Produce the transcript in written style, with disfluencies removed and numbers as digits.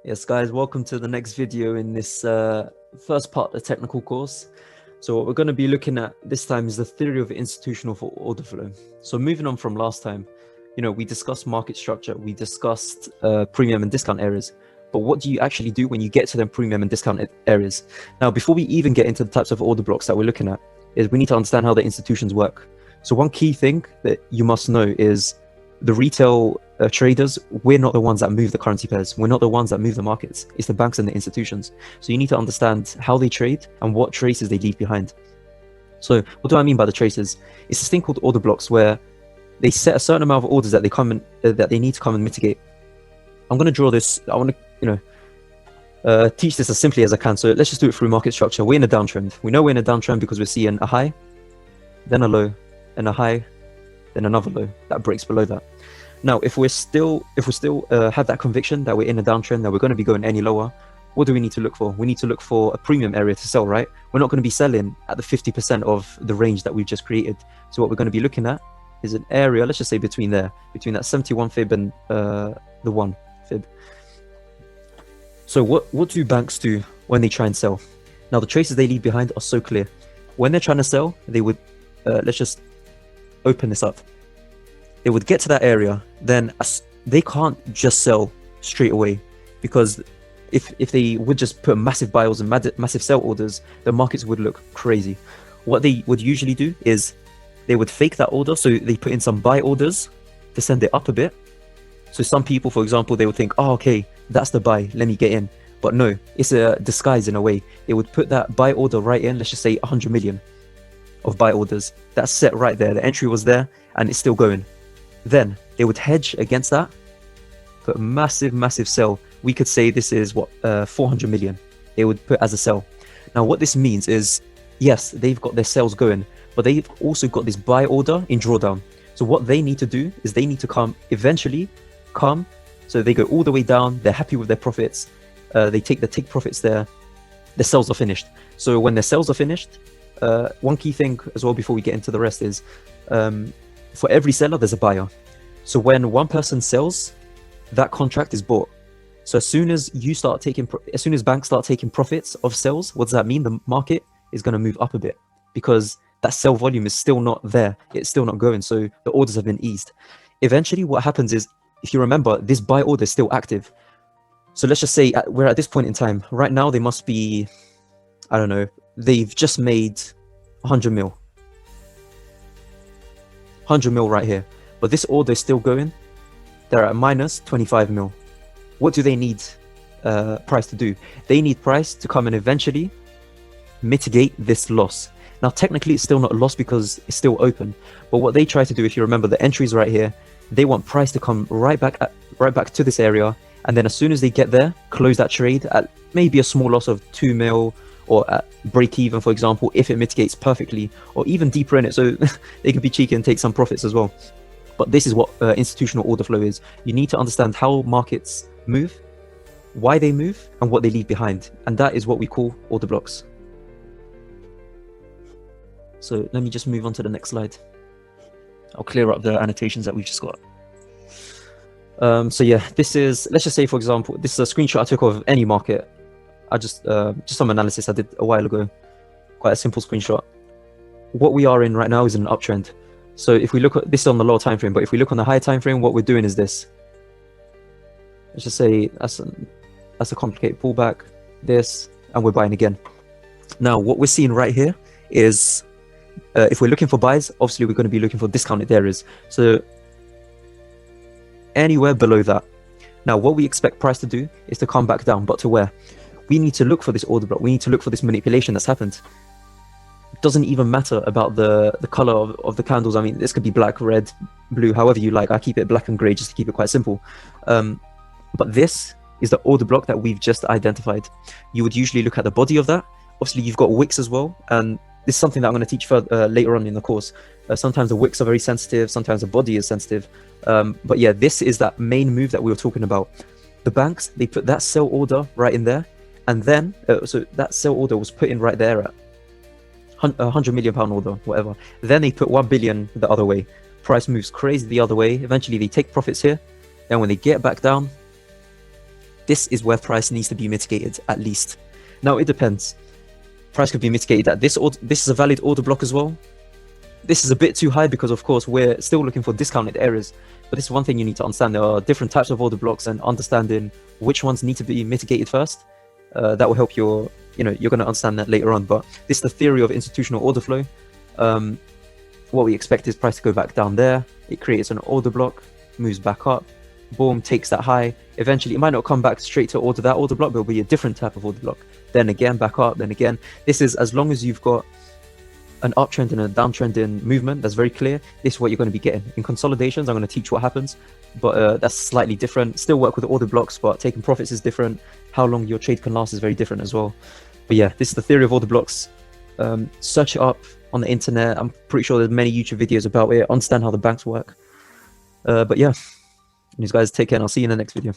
Yes, guys, welcome to the next video in this first part of the technical course. So what we're going to be looking at this time is the theory of institutional order flow. So moving on from last time, we discussed market structure, we discussed premium and discount areas, but what do you actually do when you get to them premium and discount areas? Now, before we even get into the types of order blocks that we're looking at, is we need to understand how the institutions work. So one key thing that you must know is the retail traders, we're not the ones that move the currency pairs. We're not the ones that move the markets. It's the banks and the institutions. So you need to understand how they trade and what traces they leave behind. So what do I mean by the traces? It's this thing called order blocks where they set a certain amount of orders that they need to come and mitigate. I'm going to draw this. I want to teach this as simply as I can. So let's just do it through market structure. We're in a downtrend. We know we're in a downtrend because we're seeing a high, then a low, and a high, then another low that breaks below that. Now, if we still have that conviction that we're in a downtrend, that we're going to be going any lower, what do we need to look for? We need to look for a premium area to sell, right? We're not going to be selling at the 50% of the range that we've just created. So what we're going to be looking at is an area, let's just say between that 71 fib and the 1 fib. So what do banks do when they try and sell? Now, the traces they leave behind are so clear. When they're trying to sell, they would, let's just open this up. They would get to that area, then they can't just sell straight away, because if they would just put massive buy orders and massive sell orders, the markets would look crazy. What they would usually do is they would fake that order, so they put in some buy orders to send it up a bit. So some people, for example, they would think, oh, okay, that's the buy, let me get in. But no, it's a disguise in a way. They would put that buy order right in, let's just say 100 million of buy orders. That's set right there. The entry was there and it's still going. Then they would hedge against that, put a massive sell. We could say this is 400 million. They would put as a sell. Now, what this means is, yes, they've got their sales going, but they've also got this buy order in drawdown. So what they need to do is they need to eventually come. So they go all the way down. They're happy with their profits. They take the take profits there. The sales are finished. So when their sales are finished, one key thing as well before we get into the rest is, for every seller, there's a buyer. So when one person sells, that contract is bought. So as soon as banks start taking profits of sales, what does that mean? The market is going to move up a bit because that sell volume is still not there. It's still not going. So the orders have been eased. Eventually, what happens is, if you remember, this buy order is still active. So let's just say we're at this point in time. Right now, they must be, I don't know, they've just made 100 mil. 100 mil right here, but this order is still going. They're at minus 25 mil. What do they need price to do? They need price to come and eventually mitigate this loss. Now, technically, it's still not a loss because it's still open. But what they try to do, if you remember, the entries right here, they want price to come right back to this area, and then as soon as they get there, close that trade at maybe a small loss of 2 mil. Or at break even, for example, if it mitigates perfectly, or even deeper in it, so they can be cheeky and take some profits as well. But this is what institutional order flow is. You need to understand how markets move, why they move, and what they leave behind. And that is what we call order blocks. So let me just move on to the next slide. I'll clear up the annotations that we've just got. So yeah, this is, let's just say, for example, this is a screenshot I took of any market. I just some analysis I did a while ago, quite a simple screenshot. What we are in right now is an uptrend. So if we look at this on the lower time frame, but if we look on the higher time frame, what we're doing is this. Let's just say that's a complicated pullback, this, and we're buying again. Now, what we're seeing right here is, if we're looking for buys, obviously we're going to be looking for discounted areas. So anywhere below that. Now, what we expect price to do is to come back down, but to where? We need to look for this order block. We need to look for this manipulation that's happened. It doesn't even matter about the color of the candles. I mean, this could be black, red, blue, however you like. I keep it black and gray just to keep it quite simple. But this is the order block that we've just identified. You would usually look at the body of that. Obviously, you've got wicks as well. And this is something that I'm going to teach further, later on in the course. Sometimes the wicks are very sensitive. Sometimes the body is sensitive. But yeah, this is that main move that we were talking about. The banks, they put that sell order right in there. And then, so that sell order was put in right there at £100 million order, whatever. Then they put 1 billion the other way. Price moves crazy the other way. Eventually, they take profits here. Then when they get back down, this is where price needs to be mitigated at least. Now it depends. Price could be mitigated at this order. This is a valid order block as well. This is a bit too high because of course we're still looking for discounted areas. But this is one thing you need to understand. There are different types of order blocks, and understanding which ones need to be mitigated first, that will help your, you're going to understand that later on. But this is the theory of institutional order flow. What we expect is price to go back down there. It creates an order block, moves back up, boom, takes that high. Eventually, it might not come back straight to that order block, but it'll be a different type of order block. Then again, back up, then again. This is as long as you've got an uptrend and a downtrend movement that's very clear. This is what you're going to be getting. In consolidations, I'm going to teach what happens, but that's slightly different. Still work with order blocks, but taking profits is different. How long your trade can last is very different as well. But yeah, this is the theory of order blocks. Search it up on the internet. I'm pretty sure there's many YouTube videos about it. Understand how the banks work. But yeah, you guys take care, and I'll see you in the next video.